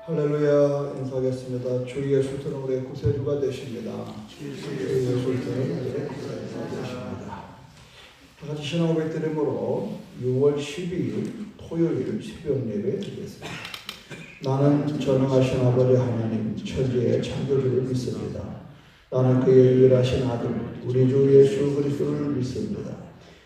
할렐루야. 인사하겠습니다. 주 예수 그리스도 우리의 구세주가 되십니다. 주 예수 그리스도 우리의 구세주가 되십니다. 다같이 신앙 고백 드림으로 6월 12일 토요일 새벽 예배 드리겠습니다. 나는 전능하신 아버지 하나님 천지의 창조주를 믿습니다. 나는 그의 유일하신 아들 우리 주 예수 그리스도를 믿습니다.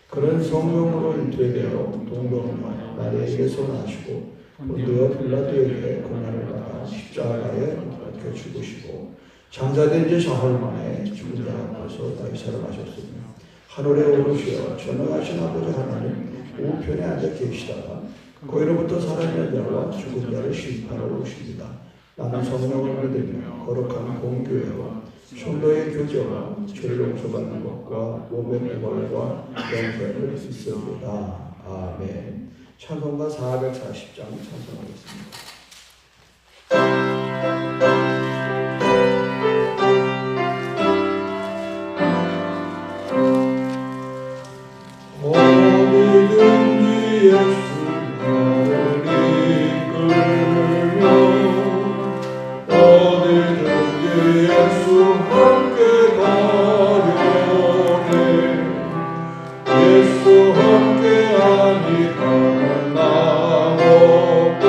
그런 성령으로 인도되어 동정녀 마리아에게서 나시고 본디오 빌라도에게 고난을 받아 십자가에 못 박혀 죽으시고 장사된 지 사흘 만에 죽은 자 앞에서 다시 살아나셨으며 하늘에 오르시어 전능하신 아버지 하나님 우편에 앉아 계시다가 거기로부터 살아있는 자와 죽은 자를 심판하러 오십니다. 나는 성령을 믿으며 거룩한 공교회와 성도의 교제와 죄를 용서받는 것과 몸의 부활과 영생을 믿습니다. 아멘. 찬송가 440장 찬송하겠습니다. 어디든지 예수 나를 이끌며 어디든지 예수 함께 가려네 예수 함께하니 가는 나 없고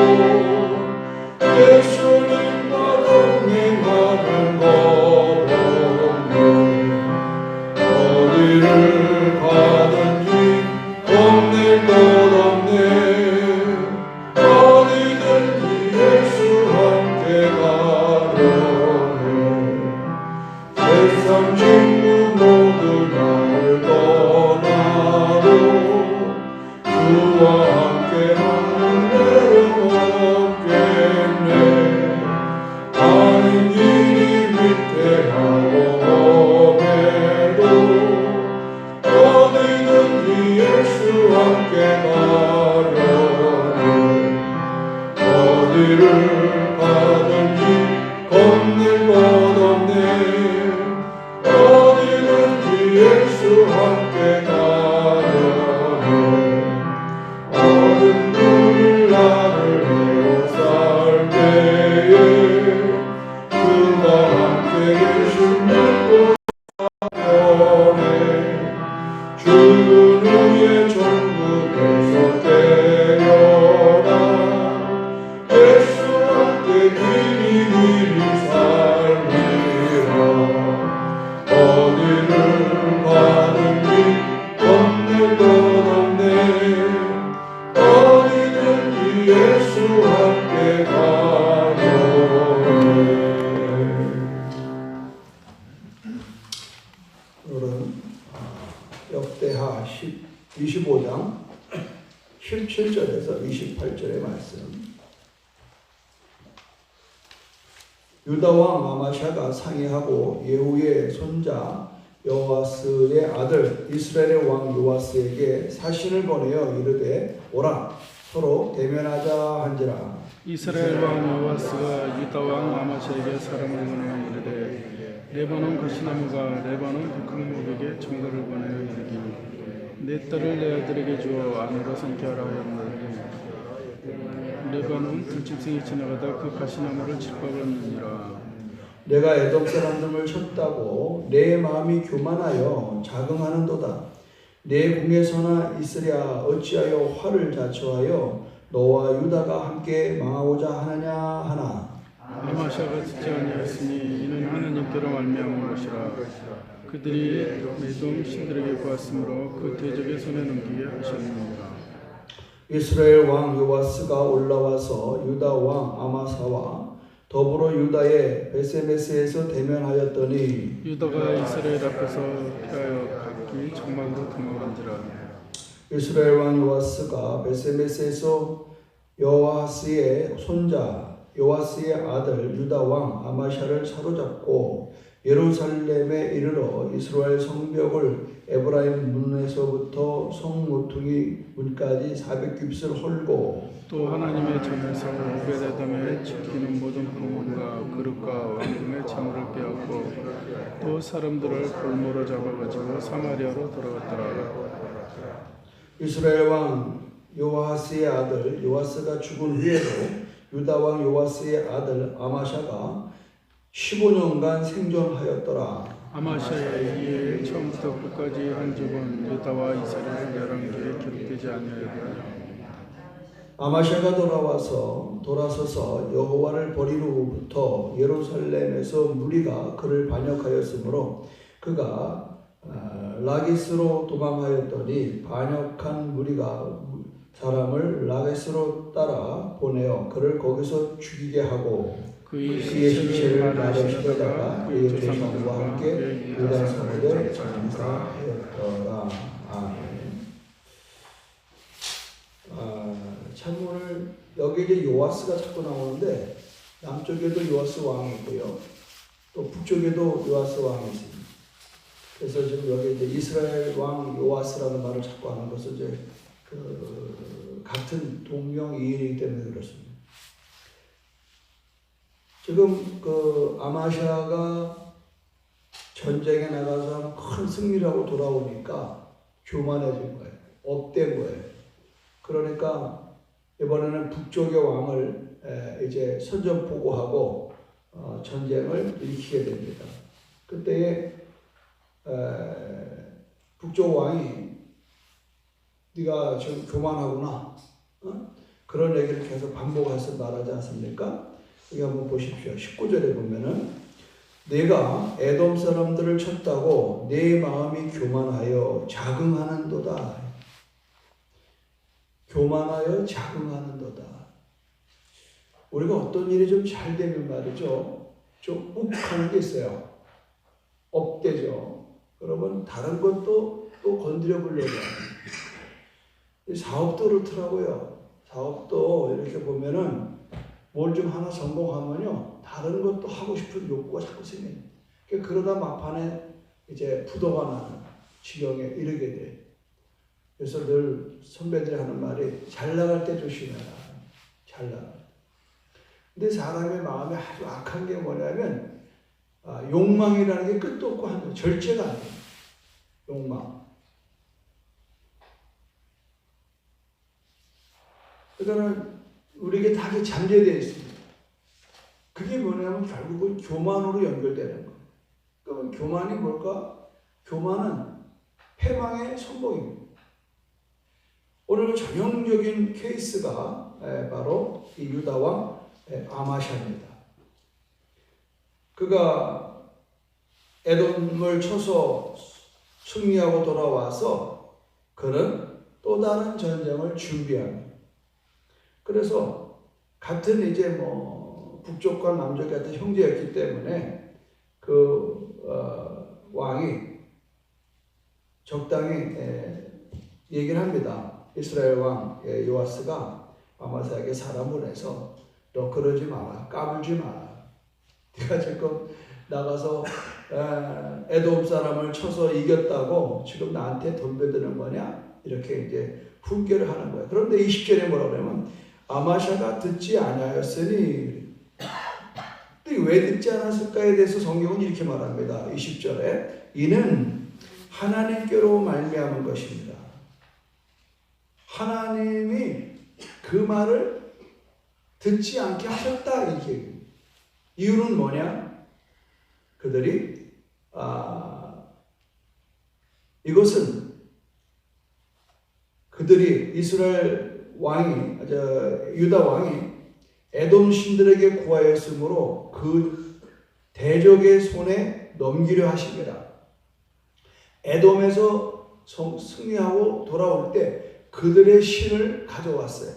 예수님과 동행하는 것 없네 어디를 가든지 겁낼 것 없네 어디든지 예수 함께 가려네 세상 친구 모두 나를 떠나도 주와 함께 하는 데는 없겠네 아닌 일이 위태하고 험해도 어디든지 예수 함께 가려네 어디를 가든지 겁낼 것 없네 어디든지 예수 함께 가려네 어둠 눈을 나를 에워쌀 때에 그가 함께 계신 믿고 가려네 죽은 후에 천국에서 깨어나 예수 함께 길이 살리라 어디를 가든지 겁낼 것 없네 어디든지 예수 함께 가려네. 오늘은 역대하 25장 17절에서 28절의 말씀. 유다왕 아마샤가 상의하고 예후의 손자 여호아스의 아들 이스라엘의 왕 요아스에게 사신을 보내어 이르되 오라 서로 대면하자 한지라. 이스라엘 왕 요아스가 유다 왕 아마샤에게 사람을 보내어 이르되 레바논 가시나무가 레바논 백향목에게 청도를 보내어 이르기를 내 딸을 내 아들에게 주어 아내로 삼게 하라 하였느니 레바논 들짐승이 지나가다 그 가시나무를 짓밟았느니라. 내가 에돔 사람들을 쳤다고 내 마음이 교만하여 자긍하는도다. 내 궁에서나 있으랴 어찌하여 화를 자초하여 너와 유다가 함께 망하고자 하느냐 하나. 아마샤가 듣지 아니하였으니 이는 하나님께로 말미암은 것이라. 그들이 에돔 신들에게 구했으므로 그 대적의 손에 넘기게 하셨느니라. 이스라엘 왕 요아스가 올라와서 유다 왕 아마사와 더불어 유다의 베세메스에서 대면하였더니 유다가 이스라엘 앞에서 피하여 각기 장막으로 도망간지라. 이스라엘 왕 요아스가 베세메스에서 여호아스의 손자 요아스의 아들 유다 왕 아마샤를 사로잡고 예루살렘에 이르러 이스라엘 성벽을 에브라임 문에서부터 성 모퉁이 문까지 400규빗을 헐고 또 하나님의 전에서 오베데돔에 지키는 모든 부문과 그릇과 왕궁의 재물을 빼앗고 또 사람들을 볼모로 잡아가지고 사마리아로 돌아갔더라. 이스라엘 왕 요아스의 아들 요아스가 죽은 후에도 유다 왕 요아스의 아들 아마샤가 15년간 생존하였더라. 아마샤의 이에 처음부터 끝까지 한 적은 유다와 이스라엘 열왕기에 기록되지 아니하였다. 아마샤가 돌아서서 여호와를 버린 후부터 예루살렘에서 무리가 그를 반역하였으므로 그가 라기스로 도망하였더니 반역한 무리가 사람을 라기스로 따라 보내어 그를 거기서 죽이게 하고 그의 그의 시체를 나를 마르시다가 시대다가 그의 그의 조상과 함께 유다 성읍에 장사하였더라. 참고를 여기 이제 요아스가 자꾸 나오는데 남쪽에도 요아스 왕이 있고요. 또 북쪽에도 요아스 왕이 있습니다. 그래서 지금 여기 이제 이스라엘 왕 요아스라는 말을 자꾸 하는 것은 이제 같은 동명이인이기 때문에 그렇습니다. 지금 아마샤가 전쟁에 나가서 큰 승리를 하고 돌아오니까 교만해진 거예요. 업된 거예요. 그러니까 이번에는 북쪽의 왕을 이제 선전포고하고 전쟁을 일으키게 됩니다. 그때에 북쪽 왕이 네가 지금 교만하구나, 그런 얘기를 계속 반복해서 말하지 않습니까? 여기 한번 보십시오. 19절에 보면은 내가 에돔 사람들을 쳤다고 내 마음이 교만하여 자긍하는도다. 교만하여 자긍하는도다. 우리가 어떤 일이 좀 잘 되면 말이죠, 좀 욱하는 게 있어요. 업되죠. 그러면 다른 것도 또 건드려 보려고 하는. 사업도 그렇더라고요. 사업도 이렇게 보면은 뭘 좀 하나 성공하면요, 다른 것도 하고 싶은 욕구가 자꾸 생겨요. 그러다 막판에 이제 부도가 나는 지경에 이르게 돼. 그래서 늘 선배들이 하는 말이 잘 나갈 때 조심해라. 잘 나갈 때. 근데 사람의 마음이 아주 악한 게 뭐냐면 욕망이라는 게 끝도 없고 한 절제가 안 돼요. 욕망. 그러니까 우리에게 다 잠재되어 있습니다. 그게 뭐냐면 결국은 교만으로 연결되는 거예요. 그러면 교만이 뭘까? 교만은 패망의 선봉입니다. 오늘 전형적인 케이스가 바로 이 유다 왕 아마샤입니다. 그가 에돔을 쳐서 승리하고 돌아와서 그는 또 다른 전쟁을 준비합니다. 그래서 같은 이제 북쪽과 남쪽 같은 형제였기 때문에 왕이 적당히 얘기를 합니다. 이스라엘 왕 요아스가 아마사에게 사람 보내서 너 그러지 마라, 까불지 마라. 네가 지금 나가서 에돔 사람을 쳐서 이겼다고 지금 나한테 덤벼드는 거냐? 이렇게 이제 훈계를 하는 거예요. 그런데 20절에 뭐라고 그러냐면 아마샤가 듣지 아니하였으니, 왜 듣지 않았을까에 대해서 성경은 이렇게 말합니다. 20절에 이는 하나님께로 말미암은 것입니다. 하나님이 그 말을 듣지 않게 하셨다, 이렇게. 이유는 뭐냐? 그들이 이것은 그들이 이스라엘 왕이 유다 왕이 에돔 신들에게 구하였으므로 그 대적의 손에 넘기려 하심이라. 에돔에서 승리하고 돌아올 때 그들의 신을 가져왔어요.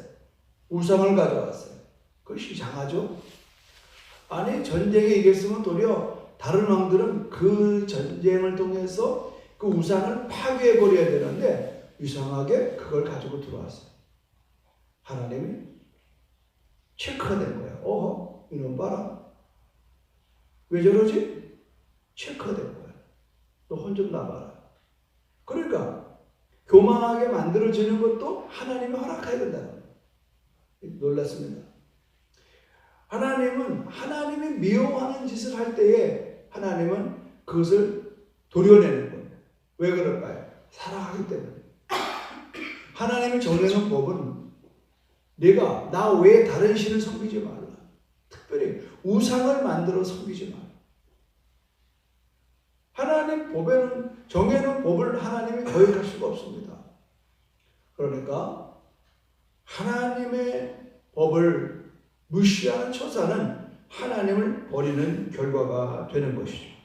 우상을 가져왔어요. 그것이 이상하죠? 아니, 전쟁에 이겼으면 도리어 다른 왕들은 그 전쟁을 통해서 그 우상을 파괴해버려야 되는데 이상하게 그걸 가지고 들어왔어요. 하나님이 체크가 된 거예요. 어허, 이놈 봐라. 왜 저러지? 체크가 된 거예요. 너 혼 좀 나봐라. 그러니까 교만하게 만들어지는 것도 하나님이 허락해야 된다는 거예요. 놀랐습니다. 하나님이 미워하는 짓을 할 때에 하나님은 그것을 도려내는 거예요. 왜 그럴까요? 사랑하기 때문에. 하나님이 정해놓은 법은 내가 나 외에 다른 신을 섬기지 말라. 특별히 우상을 만들어 섬기지 말라. 하나님 법에는 정해놓은 법을 하나님이 거역할 수가 없습니다. 그러니까 하나님의 법을 무시하는 처사는 하나님을 버리는 결과가 되는 것이죠.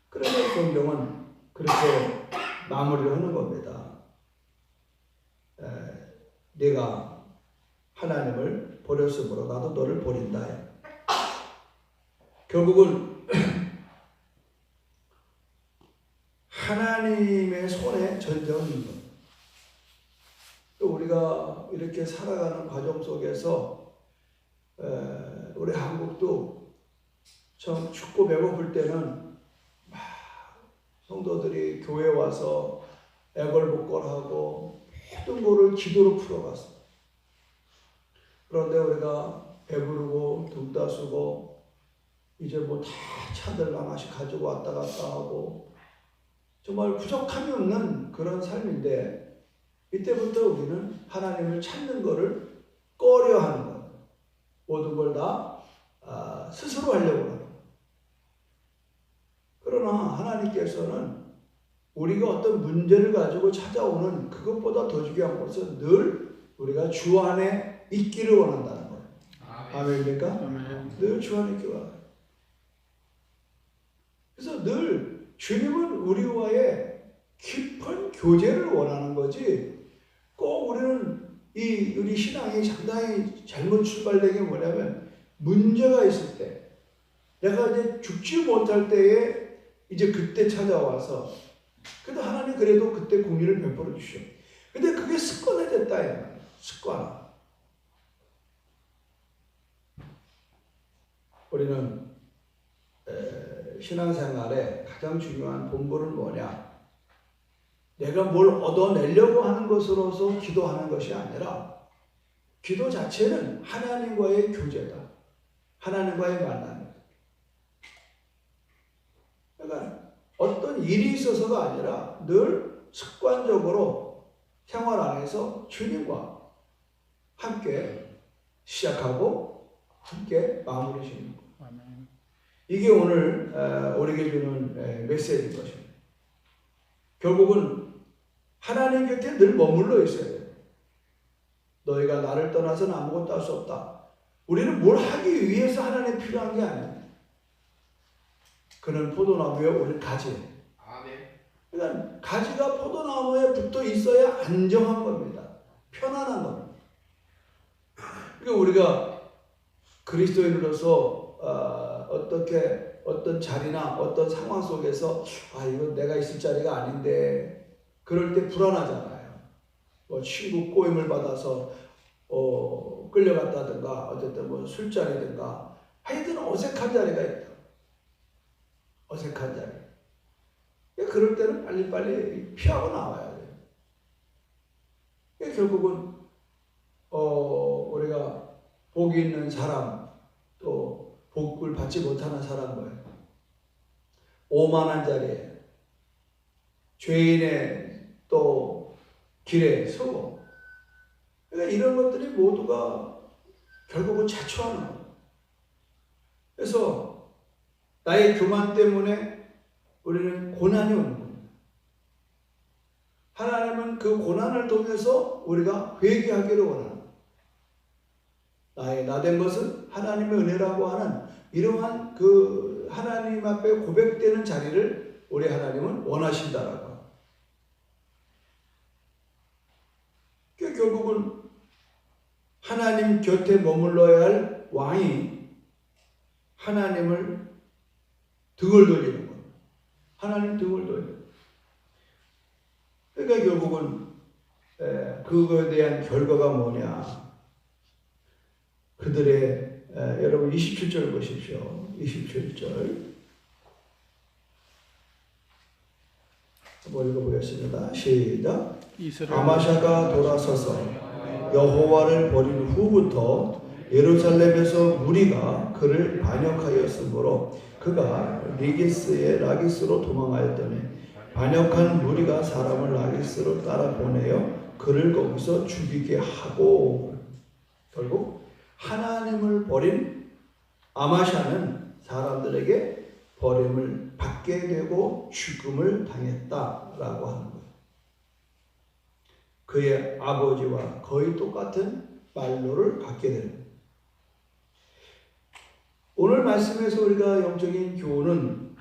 그래서 성경은 그렇게 마무리를 하는 겁니다. 내가 하나님을 버렸으므로 나도 너를 버린다. 결국은 하나님의 손에 전쟁을 있는 것. 또 우리가 이렇게 살아가는 과정 속에서 우리 한국도 참 춥고 배고플 때는 막 성도들이 교회 와서 애걸복걸하고 모든 것을 기도로 풀어갔어. 그런데 우리가 배부르고 등 따쓰고 이제 뭐 다 차들 하나씩 가지고 왔다 갔다 하고 정말 부족함이 없는 그런 삶인데 이때부터 우리는 하나님을 찾는 것을 꺼려하는 것. 모든 걸 다 스스로 하려고 하는 것. 그러나 하나님께서는 우리가 어떤 문제를 가지고 찾아오는 그것보다 더 중요한 것은 늘 우리가 주 안에 있기를 원한다는 거예요. 아멘입니까? 늘 주 안에 있기를 원한다. 그래서 늘 주님은 우리와의 깊은 교제를 원하는 거지 꼭 우리는 우리 신앙이 상당히 잘못 출발된 게 뭐냐면 문제가 있을 때 내가 이제 죽지 못할 때에 이제 그때 찾아와서 그래도 하나님 그래도 그때 공의를 베풀어 주시오. 근데 그게 습관이 됐다. 습관. 우리는 신앙생활에 가장 중요한 본분은 뭐냐? 내가 뭘 얻어내려고 하는 것으로서 기도하는 것이 아니라 기도 자체는 하나님과의 교제다. 하나님과의 만남이다. 그러니까 어떤 일이 있어서가 아니라 늘 습관적으로 생활 안에서 주님과 함께 시작하고 함께 마무리 짓는 것. 이게 오늘 우리에게 주는 메시지인 것입니다. 결국은 하나님 곁에 늘 머물러 있어야 돼요. 너희가 나를 떠나서는 아무것도 할 수 없다. 우리는 뭘 하기 위해서 하나님 필요한 게 아니에요. 그는 포도나무에 우리 가지. 그러니까 가지가 포도나무에 붙어 있어야 안정한 겁니다. 편안한 겁니다. 그러니까 우리가 그리스도인으로서 어떻게 어떤 자리나 어떤 상황 속에서 이거 내가 있을 자리가 아닌데 그럴 때 불안하잖아요. 뭐 친구 꼬임을 받아서 끌려갔다든가 어쨌든 뭐 술자리든가 하여튼 어색한 자리가 있다. 어색한 자리. 그럴 때는 빨리빨리 피하고 나와야 돼요. 결국은 우리가 복이 있는 사람 또 복을 받지 못하는 사람을 오만한 자리에 죄인의 또 길에 서고 그러니까 이런 것들이 모두가 결국은 자초하는 거예요. 그래서 나의 교만 때문에 우리는 고난이 오는 겁니다. 하나님은 그 고난을 통해서 우리가 회개하기를 원합니다. 나의 나된 것은 하나님의 은혜라고 하는 이러한 그 하나님 앞에 고백되는 자리를 우리 하나님은 원하신다라고. 결국은 하나님 곁에 머물러야 할 왕이 하나님을 등을 돌리는 거예요. 하나님 등을 돌리는 거예요. 그러니까 결국은 그거에 대한 결과가 뭐냐? 그들의 여러분 27절 보십시오. 27절 한번 읽어보겠습니다. 시작. 아마샤가 돌아서서 여호와를 버린 후부터 예루살렘에서 무리가 그를 반역하였으므로 그가 라기스로 도망하였더니 반역한 무리가 사람을 라기스로 따라 보내어 그를 거기서 죽이게 하고 결국 하나님을 버린 아마샤는 사람들에게 버림을 받게 되고 죽음을 당했다라고 하는 거예요. 그의 아버지와 거의 똑같은 말로를 갖게 되는 거예요. 오늘 말씀에서 우리가 영적인 교훈은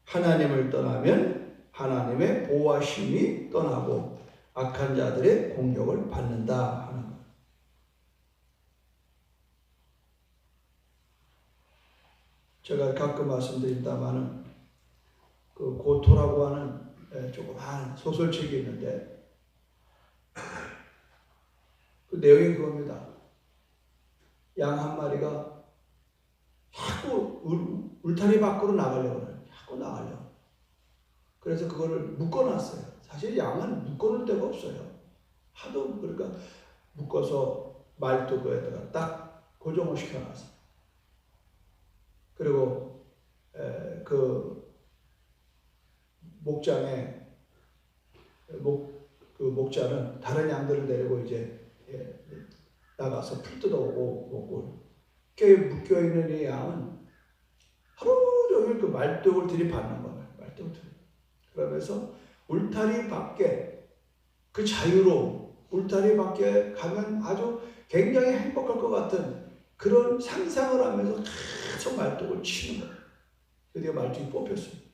하나님을 떠나면 하나님의 보호하심이 떠나고 악한 자들의 공격을 받는다 하는 거예요. 제가 가끔 말씀드린다마는 그 고토라고 하는 조그마한 소설책이 있는데 그 내용이 그겁니다. 양 한 마리가 자꾸 울타리 밖으로 나가려고 해요. 자꾸 나가려고. 그래서 그거를 묶어놨어요. 사실 양은 묶어놓을 데가 없어요. 하도 그러니까 묶어서 말뚝에다가 딱 고정을 시켜놨어요. 그리고 그 목장에 그 목자는 다른 양들을 데리고 이제 나가서 풀 뜯어오고 먹고 이렇게 묶여 있는 이 양은 하루 종일 그 말뚝을 들이받는 거예요. 말뚝을 들이. 그러면서 울타리 밖에 그 자유로움, 울타리 밖에 가면 아주 굉장히 행복할 것 같은 그런 상상을 하면서 계속 말뚝을 치는 거예요. 드디어 말뚝이 뽑혔습니다.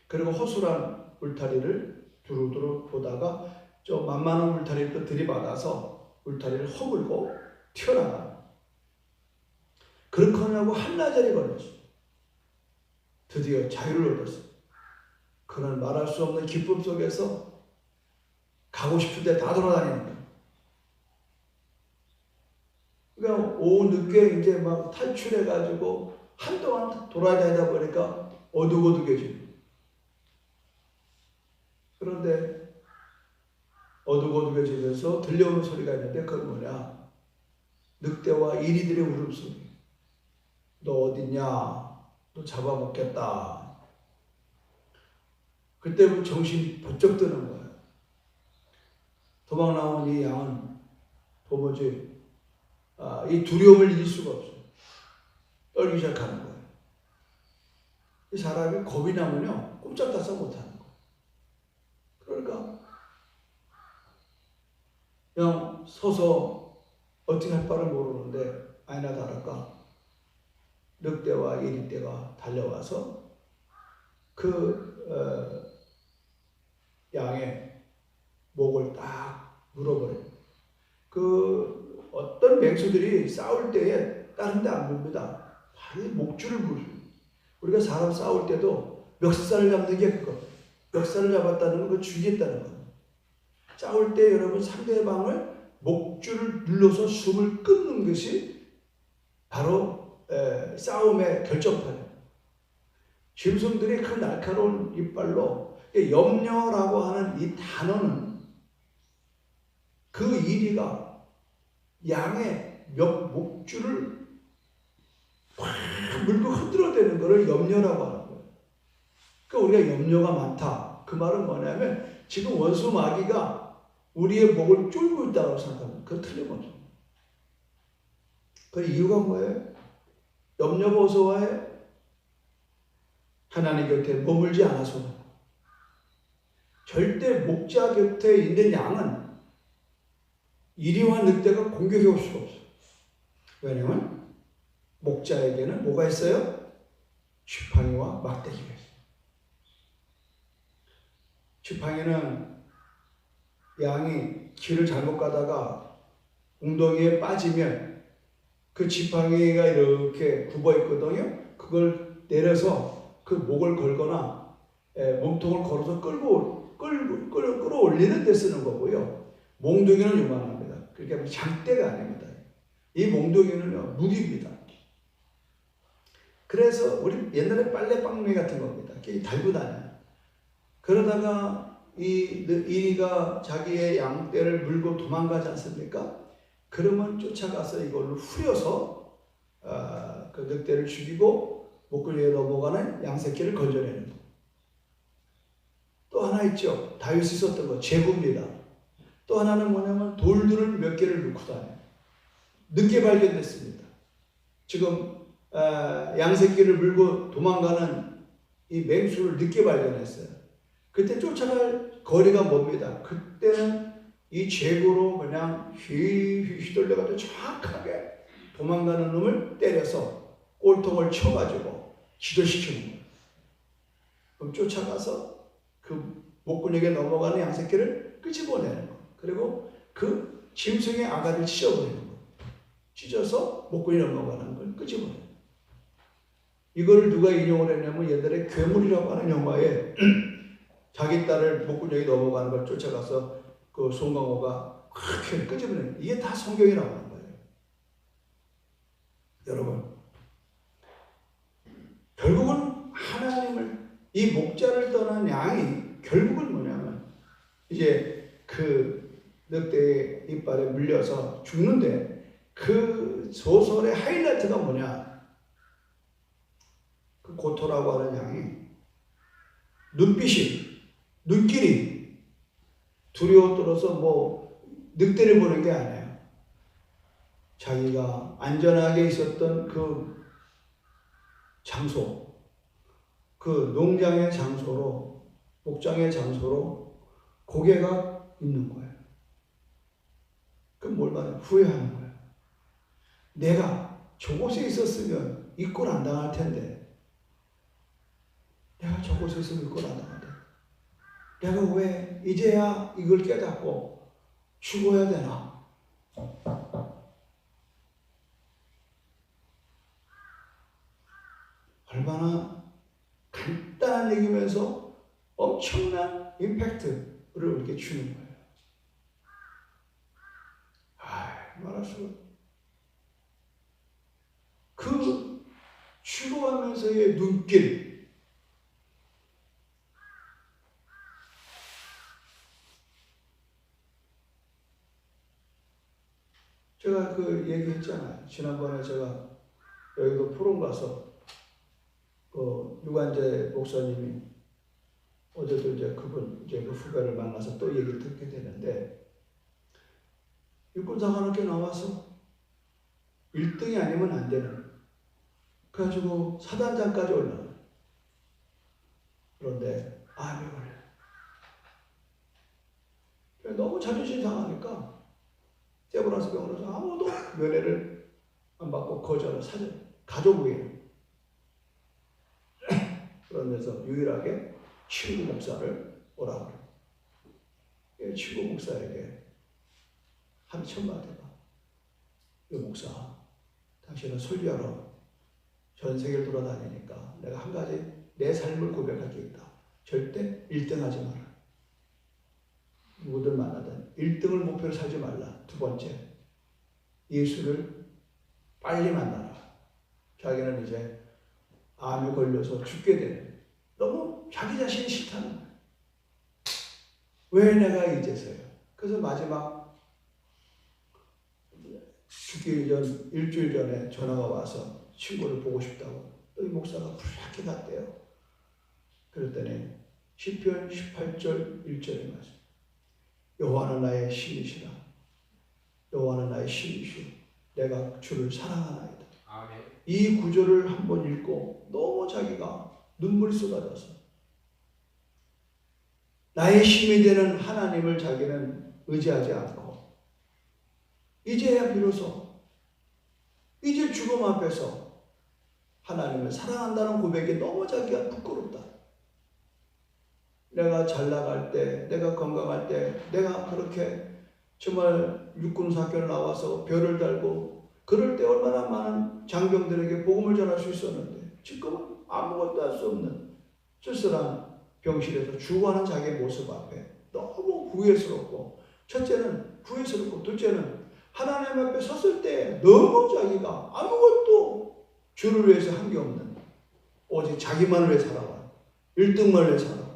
그리고 허술한 울타리를 두루두루 보다가 저 만만한 울타리를 또 들이받아서 울타리를 허물고 튀어나가요. 그렇게 하냐고 한나절이 걸렸어요. 드디어 자유를 얻었어요. 그는 말할 수 없는 기쁨 속에서 가고 싶은 데 다 돌아다니는 거예요. 그러니까 오후 늦게 이제 막 탈출해가지고 한동안 돌아다니다 보니까 어둑어둑해지고. 그런데 어둑어둑해지면서 들려오는 소리가 있는데 그건 뭐냐? 늑대와 이리들의 울음소리. 너 어딨냐? 너 잡아먹겠다. 그때부터 정신이 번쩍 드는 거예요. 도망 나온 이 양은 도무지 이 두려움을 이길 수가 없어요. 떨기 시작하는 거예요. 이 사람이 겁이 나면요 꼼짝달싹 못하는 거예요. 그러니까 그냥 서서 어떻게 할 바를 모르는데 아니나 다를까 늑대와 이리떼가 달려와서 그 양의 목을 딱 물어버려요. 그 어떤 맹수들이 싸울 때에 다른 데 안 묻습니다. 바로 목줄을 물어요. 우리가 사람 싸울 때도 멱살을 잡는 게 그거. 멱살을 잡았다는 건 그거 죽이겠다는 거예요. 싸울 때 여러분 상대방을 목줄을 눌러서 숨을 끊는 것이 바로 싸움의 결정판이에요. 짐승들이 그 날카로운 이빨로 염려라고 하는 이 단어는 그 이리가 양의 목줄을 확 물고 흔들어대는 것을 염려라고 하는 거예요. 그러니까 우리가 염려가 많다. 그 말은 뭐냐면 지금 원수 마귀가 우리의 목을 쫄고 있다고 생각합니다. 그건 틀림없어요. 그 이유가 뭐예요? 염려가 어디서 와요? 하나님 곁에 머물지 않아서. 절대 목자 곁에 있는 양은 이리와 늑대가 공격해 올 수가 없어요. 왜냐하면 목자에게는 뭐가 있어요? 지팡이와 막대기가 있어요. 지팡이는 양이 길을 잘못 가다가 웅덩이에 빠지면 그 지팡이가 이렇게 굽어 있거든요. 그걸 내려서 그 목을 걸거나 몸통을 걸어서 끌어올리는 데 쓰는 거고요. 몽둥이는 요만합니다. 그러니까 장대가 아닙니다. 이 몽둥이는요 무기입니다. 그래서 우리 옛날에 빨래방망이 같은 겁니다. 달고 다녀요. 그러다가 이리가 자기의 양떼를 물고 도망가지 않습니까? 그러면 쫓아가서 이걸로 후려서 그 늑대를 죽이고 목걸이에 넘어가는 양새끼를 건져내는 거. 또 하나 있죠. 다윗이 썼던 거 제구입니다. 또 하나는 뭐냐면 돌들을 몇 개를 넣고 다녀요. 늦게 발견됐습니다. 지금 양새끼를 물고 도망가는 이 맹수를 늦게 발견했어요. 그때 쫓아갈 거리가 멉니다. 그때는 이 재고로 그냥 휘휘휘돌려가지고 정확하게 도망가는 놈을 때려서 꼴통을 쳐가지고 기절시키는 거예요. 그럼 쫓아가서 그 목구멍에 넘어가는 양새끼를 끄집어내는 거예요. 그리고 그 짐승의 아가를 찢어버리는 거예요. 찢어서 목구멍에 넘어가는 걸 끄집어내는 거예요. 이거를 누가 인용을 했냐면 옛날에 괴물이라고 하는 영화에 자기 딸을 목구멍에 넘어가는 걸 쫓아가서 그 송강호가 그렇게 끄집어내는 거예요. 이게 다 성경에 나오는 거예요. 여러분, 결국은 하나님을, 이 목자를 떠난 양이 결국은 뭐냐면 이제 그 늑대의 이빨에 물려서 죽는데 그 소설의 하이라이트가 뭐냐? 그 고토라고 하는 양이 눈길이 두려워 떨어서 뭐 늑대를 보는 게 아니에요. 자기가 안전하게 있었던 그 장소, 그 농장의 장소로, 목장의 장소로 고개가 있는 거예요. 그럼 뭘 말해요? 후회하는 거예요. 내가 저곳에 있었으면 이 꼴 안 당할 텐데, 내가 저곳에 있으면 이 꼴 안 당할 텐데, 내가 왜 이제야 이걸 깨닫고 죽어야 되나? 얼마나 간단한 얘기면서 엄청난 임팩트를 이렇게 주는 거예요. 말할 수가. 그 죽어가면서의 눈길, 제가 그 얘기했잖아요. 지난번에 제가 여의도 포럼 가서 그 유관재 목사님이 어제도 이제 그분 이제 그 후배를 만나서 또 얘기를 듣게 되는데, 육군사관학교 나와서 1등이 아니면 안 되는, 그래가지고 사단장까지 올라가. 그런데 암이 걸려. 너무 자존심 상하니까 세브란스 병원에서 아무도 면회를 안 받고 거절을 사전 가족 외에. 그러면서 유일하게 친구 목사를 오라고 그래요. 친구 목사에게 한 천마디가, 이 목사, 당신은 설교하러 전 세계를 돌아다니니까 내가 한 가지 내 삶을 고백할 게 있다. 절대 1등 하지 마라. 누구들 만나든 1등을 목표로 살지 말라. 두 번째, 예수를 빨리 만나라. 자기는 이제 암에 걸려서 죽게 되는, 너무 자기 자신이 싫다는 거예요. 왜 내가 이제서요? 그래서 마지막 죽기 전 일주일 전에 전화가 와서 친구를 보고 싶다고. 또 이 목사가 부르게 갔대요. 그랬더니 시편 18절 1절에 말씀, 여호와는 나의 신이시라. 여호와는 나의 신이시오. 내가 주를 사랑하나이다. 아멘. 이 구절을 한번 읽고 너무 자기가 눈물이 쏟아져서 나의 힘이 되는 하나님을 자기는 의지하지 않고, 이제야 비로소 이제 죽음 앞에서 하나님을 사랑한다는 고백이 너무 자기가 부끄럽다. 내가 잘 나갈 때, 내가 건강할 때, 내가 그렇게 정말 육군사학교를 나와서 별을 달고 그럴 때 얼마나 많은 장병들에게 복음을 전할 수 있었는데, 지금은 아무것도 할 수 없는 쓸쓸한 병실에서 죽어가는 자기의 모습 앞에 너무 후회스럽고, 첫째는 후회스럽고, 둘째는 하나님 앞에 섰을 때 너무 자기가 아무것도 주를 위해서 한 게 없는, 오직 자기만을 위해 살아와. 1등만을 위해 살아와.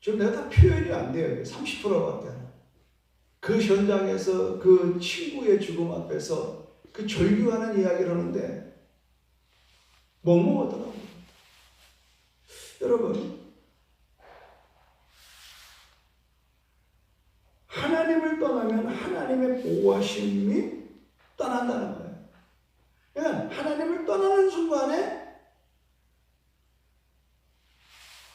지금 내가 다 표현이 안 돼요. 30%밖에 안 돼요. 그 현장에서 그 친구의 죽음 앞에서 그 절규하는 이야기를 하는데 멍멍하더라고요. 여러분, 하나님을 떠나면 하나님의 보호하심이 떠난다는 거예요. 그러니까 하나님을 떠나는 순간에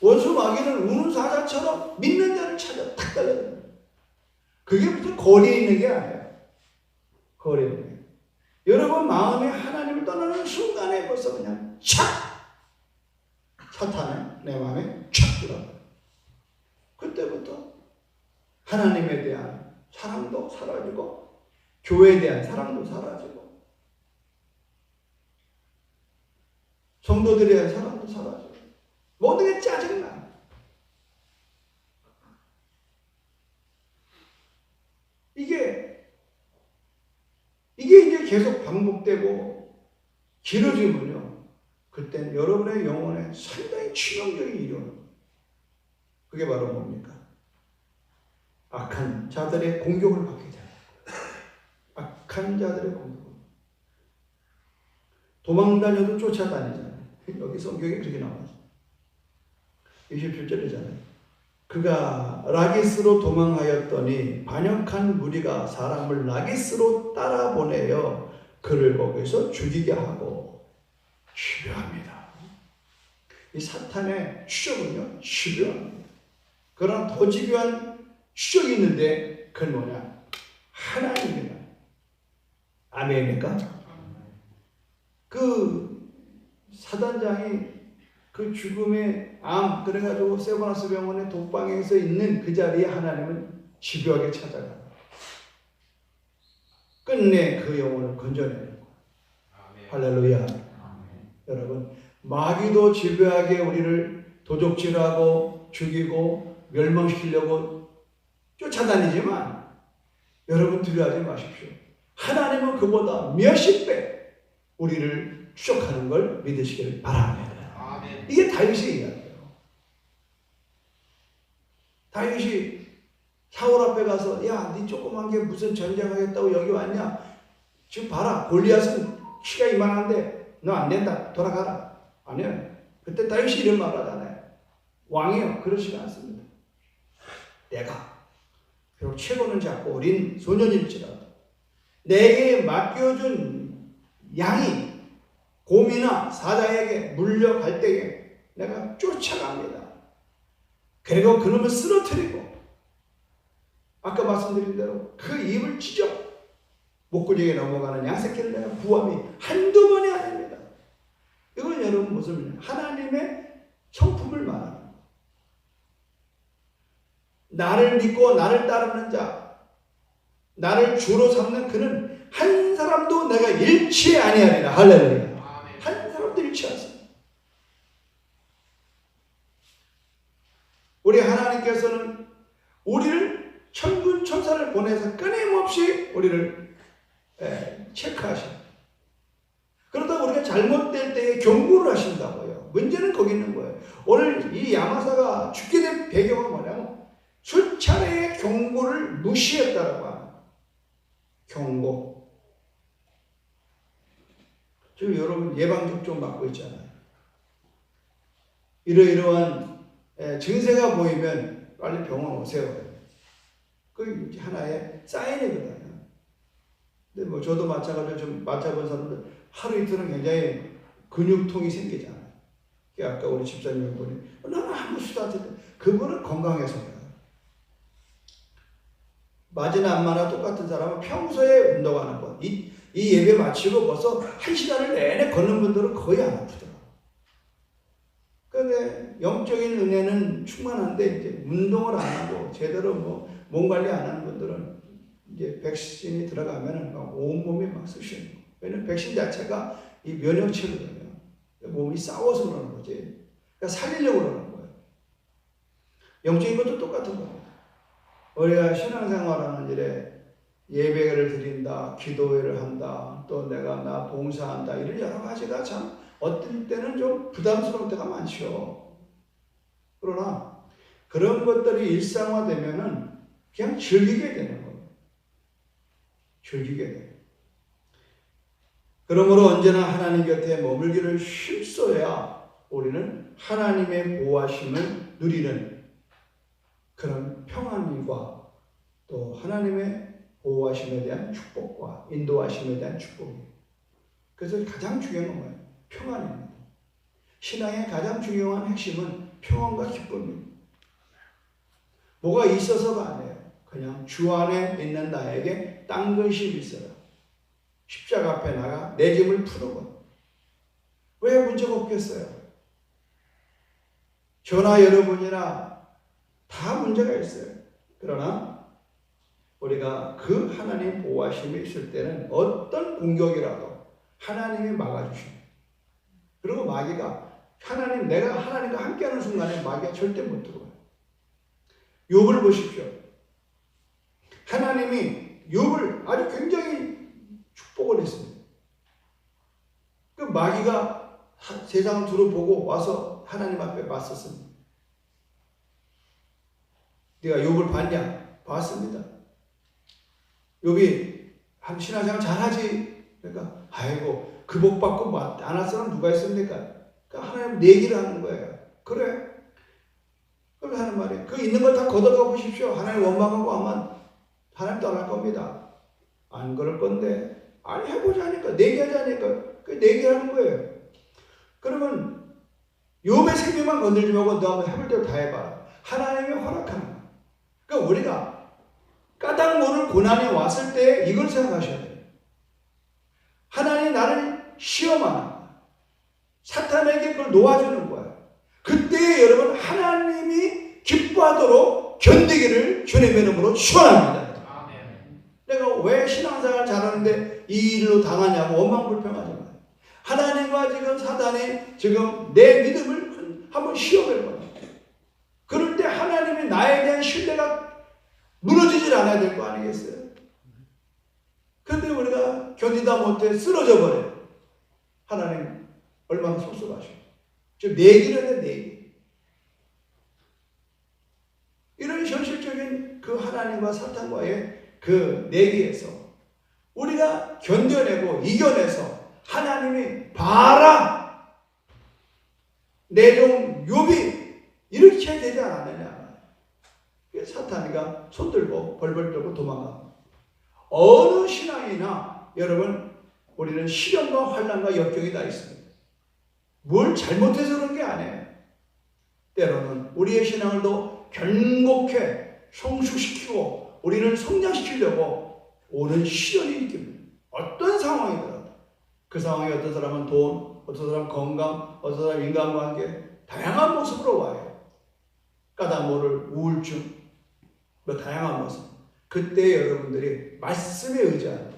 원수 마귀는 우는 사자처럼 믿는 자를 찾아 탁 달려드는 거예요. 그게 무슨 거리에 있는 게 아니에요. 거리에 있는 게. 여러분 마음이 하나님을 떠나는 순간에 벌써 그냥 착! 사탄은 내 마음에 착 들어가요. 그때부터 하나님에 대한 사랑도 사라지고 교회에 대한 사랑도 사라지고 성도들에 대한 사랑도 사라지고 모든 게 짜증나. 이게 이제 계속 반복되고 길어지면요. 그땐 여러분의 영혼에 상당히 치명적인 일이 오는 거예요. 그게 바로 뭡니까? 악한 자들의 공격을 받게 되는 거예요. 악한 자들의 공격을. 도망다녀도 쫓아다니잖아요. 여기 성경에 그렇게 나와요. 27절이잖아요. 그가 라기스로 도망하였더니 반역한 무리가 사람을 라기스로 따라보내어 그를 거기서 죽이게 하고 치료합니다. 이 사탄의 추적은요, 치료합니다. 그러나 더 집요한 추적이 있는데 그건 뭐냐? 하나님이다. 아멘입니까? 그 사단장이 그 죽음의 암 그래가지고 세바나스 병원의 독방에서 있는 그 자리에 하나님은 집요하게 찾아가 끝내 그 영혼을 건져내는 거예요. 할렐루야. 여러분 마귀도 집요하게 우리를 도적질하고 죽이고 멸망시키려고 쫓아다니지만 여러분 두려워하지 마십시오. 하나님은 그보다 몇십 배 우리를 추적하는 걸 믿으시기를 바랍니다. 이게 다윗의 이야기예요. 다윗이 사울 앞에 가서 야, 네 조그만 게 무슨 전쟁하겠다고 여기 왔냐? 지금 봐라, 골리앗은 키가 이만한데 너 안 된다, 돌아가라. 아니요. 그때 다윗이 이런 말 하잖아요. 왕이요, 그렇지가 않습니다. 내가 비록 체고는 작고 어린 소년일지라도 내게 맡겨준 양이 곰이나 사자에게 물려갈 때에 내가 쫓아갑니다. 그리고 그놈을 쓰러뜨리고 아까 말씀드린 대로 그 입을 찢어 목구멍에 넘어가는 양새끼를 내가 구함이 한두 번이 아닙니다. 이건 여러분 무슨 하나님의 성품을 말하는 거예요. 나를 믿고 나를 따르는 자, 나를 주로 삼는 그는 한 사람도 내가 잃지 아니하리라. 할렐루야. 한 사람도 잃지 않습니다. 우리 하나님께서는 우리를 천군 천사를 보내서 끊임없이 우리를 체크하십니다. 그러다 우리가 잘못될 때에 경고를 하신다고요. 문제는 거기 있는 거예요. 오늘 이 야마사가 죽게 된 배경은 뭐냐면 수차례의 경고를 무시했다라고 합니다. 경고. 지금 여러분 예방접종 맞고 있잖아요. 이러이러한 증세가 보이면 빨리 병원 오세요. 그게 하나의 사인이거든요. 근데 뭐 저도 마찬가지로 좀 맞아본 사람들 하루 이틀은 굉장히 근육통이 생기잖아요. 아까 우리 집사님 분이 나는 아무 수도 안 했는데 그거는 건강해서요. 맞이나 안 맞나 똑같은 사람은 평소에 운동하는 것. 이 예배 마치고 벌써 1시간을 내내 걷는 분들은 거의 안 아프더라고요. 그런데 영적인 은혜는 충만한데 이제 운동을 안 하고 제대로 몸 관리 안 하는 분들은 이제 백신이 들어가면은 온몸이 막 쑤시는 거예요. 왜냐면 백신 자체가 이 면역체거든요. 몸이 싸워서 그러는 거지. 그러니까 살리려고 그러는 거예요. 영적인 것도 똑같은 거예요. 우리가 신앙생활하는 일에 예배를 드린다, 기도회를 한다, 또 내가 나 봉사한다, 이런 여러 가지가 참 어떤 때는 좀 부담스러운 때가 많죠. 그러나 그런 것들이 일상화되면은 그냥 즐기게 되는 거예요. 즐기게 돼요. 그러므로 언제나 하나님 곁에 머물기를 힘써야 우리는 하나님의 보호하심을 누리는 그런 평안과 또 하나님의 보호하심에 대한 축복과 인도하심에 대한 축복이에요. 그래서 가장 중요한 건 뭐예요? 평안입니다. 신앙의 가장 중요한 핵심은 평안과 기쁨입니다. 뭐가 있어서가 아니에요. 그냥 주 안에 있는 나에게 딴 것이 있어요. 십자가 앞에 나가 내 짐을 푸는 것. 왜 문제가 없겠어요? 저나 여러분이나 다 문제가 있어요. 그러나 우리가 그 하나님 보호하심이 있을 때는 어떤 공격이라도 하나님이 막아주십니다. 그리고 마귀가 내가 하나님과 함께하는 순간에 마귀가 절대 못 들어와요. 욥을 보십시오. 하나님이 욥을 아주 굉장히 축복을 했습니다. 그 마귀가 세상을 두루보고 와서 하나님 앞에 맞섰습니다. 네가 욥을 봤냐? 봤습니다. 욥이 신앙생활 잘하지? 그러니까 아이고 그 복 받고 안 할 사람 누가 있습니까? 그러니까 하나님 내기를 하는 거예요. 그래. 그럼 하는 말이에요. 그 있는 걸 다 걷어가 보십시오. 하나님 원망하고 하면 하나님 떠날 겁니다. 안 그럴 건데 아니 해보자니까 내기하자니까 그 내기하는 거예요. 그러면 욥의 생명만 건들지 말고 너 한번 해볼 대로 다 해봐. 하나님이 허락하는 거예요. 그러니까 우리가 까닭 모를 고난이 왔을 때 이걸 생각하셔야 돼요. 하나님이 나를 시험하는 거야. 사탄에게 그걸 놓아주는 거야. 그때 여러분 하나님이 기뻐하도록 견디기를 주님의 이름으로 축원합니다. 내가 왜 신앙생활 잘하는데 이 일로 당하냐고 원망불평하지 마요. 하나님과 지금 사단이 지금 내 믿음을 한번 시험해 봐요. 그럴 때 하나님이 나에 대한 신뢰가 무너지질 않아야 될 거 아니겠어요? 근데 우리가 견디다 못해 쓰러져 버려요. 하나님 얼마나 섭섭하셔. 지금 내기를 해, 내기. 이런 현실적인 그 하나님과 사탄과의 그 내기에서 우리가 견뎌내고 이겨내서 하나님이 봐라! 내 종 욥이 이렇게 되지 않았느냐. 사탄이가 손들고 벌벌 떨고 도망가. 어느 신앙이나 여러분 우리는 시련과 환난과 역경이 다 있습니다. 뭘 잘못해서 그런 게 아니에요. 때로는 우리의 신앙을 더 견고케 성숙시키고 우리를 성장시키려고 오는 시련이 있습니다. 어떤 상황이더라도 그 상황에 어떤 사람은 돈, 어떤 사람은 건강, 어떤 사람은 인간관계 다양한 모습으로 와요. 까닭 모를 우울증, 다양한 모습. 그때 여러분들이 말씀에 의지하는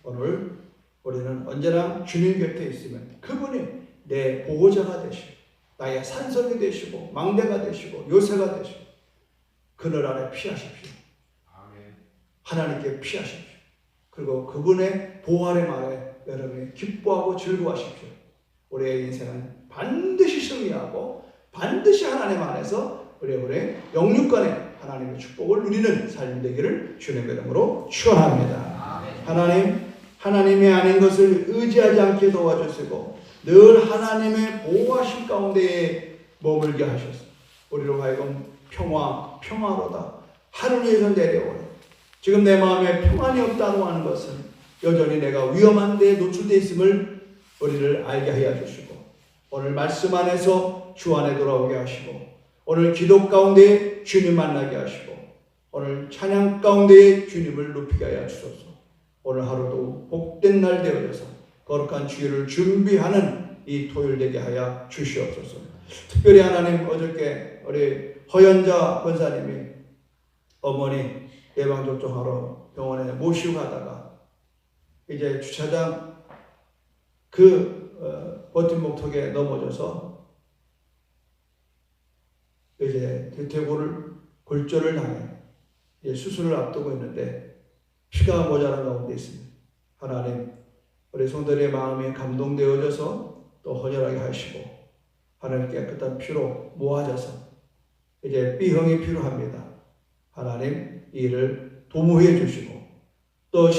오늘 우리는 언제나 주님 곁에 있으면 그분이 내 보호자가 되시고 나의 산성이 되시고 망대가 되시고 요새가 되시고 그늘 아래 피하십시오. 하나님께 피하십시오. 그리고 그분의 보호하심 아래 여러분이 기뻐하고 즐거워하십시오. 우리의 인생은 반드시 승리하고 반드시 하나님 안에서 우리의 영육간에 하나님의 축복을 누리는 삶이 되기를 주님의 이름으로 축원합니다. 하나님이 아닌 것을 의지하지 않게 도와주시고 늘 하나님의 보호하심 가운데에 머물게 하셔서 우리로 하여금 평화로다. 하늘 위에서 내려오라. 지금 내 마음에 평안이 없다고 하는 것은 여전히 내가 위험한 데에 노출되어 있음을 우리를 알게 하여 주시고 오늘 말씀 안에서 주 안에 돌아오게 하시고 오늘 기도 가운데 주님 만나게 하시고 오늘 찬양 가운데 주님을 높이게 하여 주소서. 오늘 하루도 복된 날 되어져서 거룩한 주일을 준비하는 이 토요일 되게 하여 주시옵소서. 특별히 하나님 어저께 우리 허연자 권사님이 어머니 예방접종하러 병원에 모시고 가다가 이제 주차장 버팀목턱에 넘어져서 이제 대퇴골을 골절을 당해 수술을 앞두고 있는데 피가 모자란 가운데 있습니다. 하나님 우리 성도들의 마음이 감동되어져서 또 헌혈하게 하시고 하나님 깨끗한 피로 모아져서 이제 B형이 필요합니다. 하나님 이 일을 도모해 주시고 또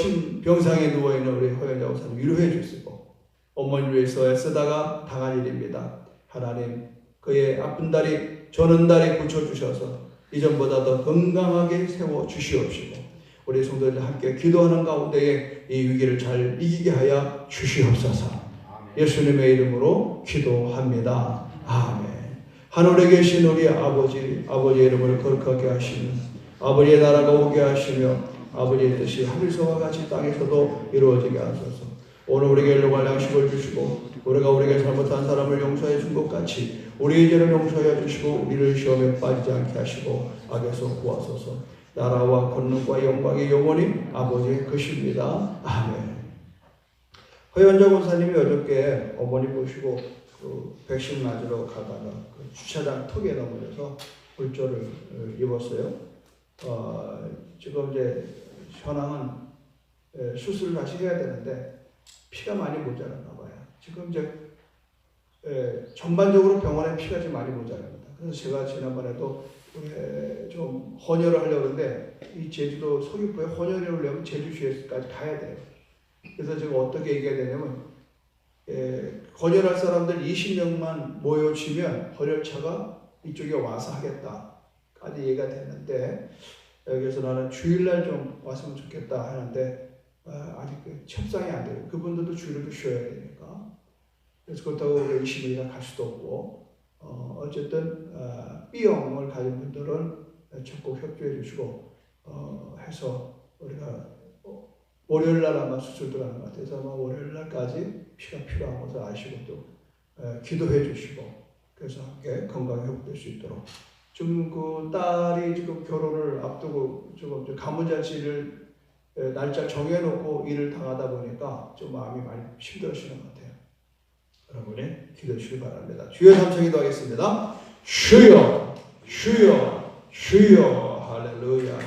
병상에 누워있는 우리 허연자 목사님 위로해 주시고 어머니를 위해서 애쓰다가 당한 일입니다. 하나님 그의 아픈 다리 저는 다리 고쳐주셔서 이전보다 더 건강하게 세워 주시옵시고 우리 성도들 함께 기도하는 가운데에 이 위기를 잘 이기게 하여 주시옵소서. 예수님의 이름으로 기도합니다. 아멘. 하늘에 계신 우리 아버지의 이름을 거룩하게 하시며 아버지의 나라가 오게 하시며 아버지의 뜻이 하늘에서와 같이 땅에서도 이루어지게 하소서. 오늘 우리에게 일용할 양식을 주시고 우리가 우리에게 잘못한 사람을 용서해 준 것 같이 우리의 죄를 용서해 주시고 우리를 시험에 빠지지 않게 하시고 악에서 구하소서. 나라와 권능과 영광이 영원히 아버지의 것입니다. 아멘. 허연자 권사님이 어저께 어머니 모시고 그 백신 맞으러 가다가 그 주차장 턱에 넘어져서 골절을 입었어요. 지금 이제 현황은 수술을 다시 해야 되는데 피가 많이 모자랐나 봐요. 지금 이제 전반적으로 병원에 피가 좀 많이 모자랍니다. 그래서 제가 지난번에도 좀 헌혈을 하려고 하는데 이 제주도 서귀포에 헌혈을 하려면 제주시에까지 가야 돼요. 그래서 제가 어떻게 얘기해야 되냐면 헌혈할 사람들 20명만 모여지면 헌혈차가 이쪽에 와서 하겠다까지 얘기가 됐는데 여기서 나는 주일날 좀 왔으면 좋겠다 하는데 아직 협상이 안 돼요. 그분들도 주일도 쉬어야 되니까. 그래서 그렇다고 우리가 20일이나 갈 수도 없고 어쨌든 B형을 가진 분들은 적극 협조해 주시고 해서 우리가 월요일날 아마 수술 들어가는 것 같아서 아마 월요일날까지 피가 필요한 것을 아시고 또 기도해 주시고 그래서 함께 건강히 회복될 수 있도록 지금 그 딸이 지금 결혼을 앞두고 지금 가문잔치를 날짜 정해놓고 일을 당하다 보니까 좀 마음이 많이 힘들어지는 것 같아요. 여러분이 기도해 주시기 바랍니다. 주여 삼창 기도하겠습니다. 주여 주여 주여 할렐루야.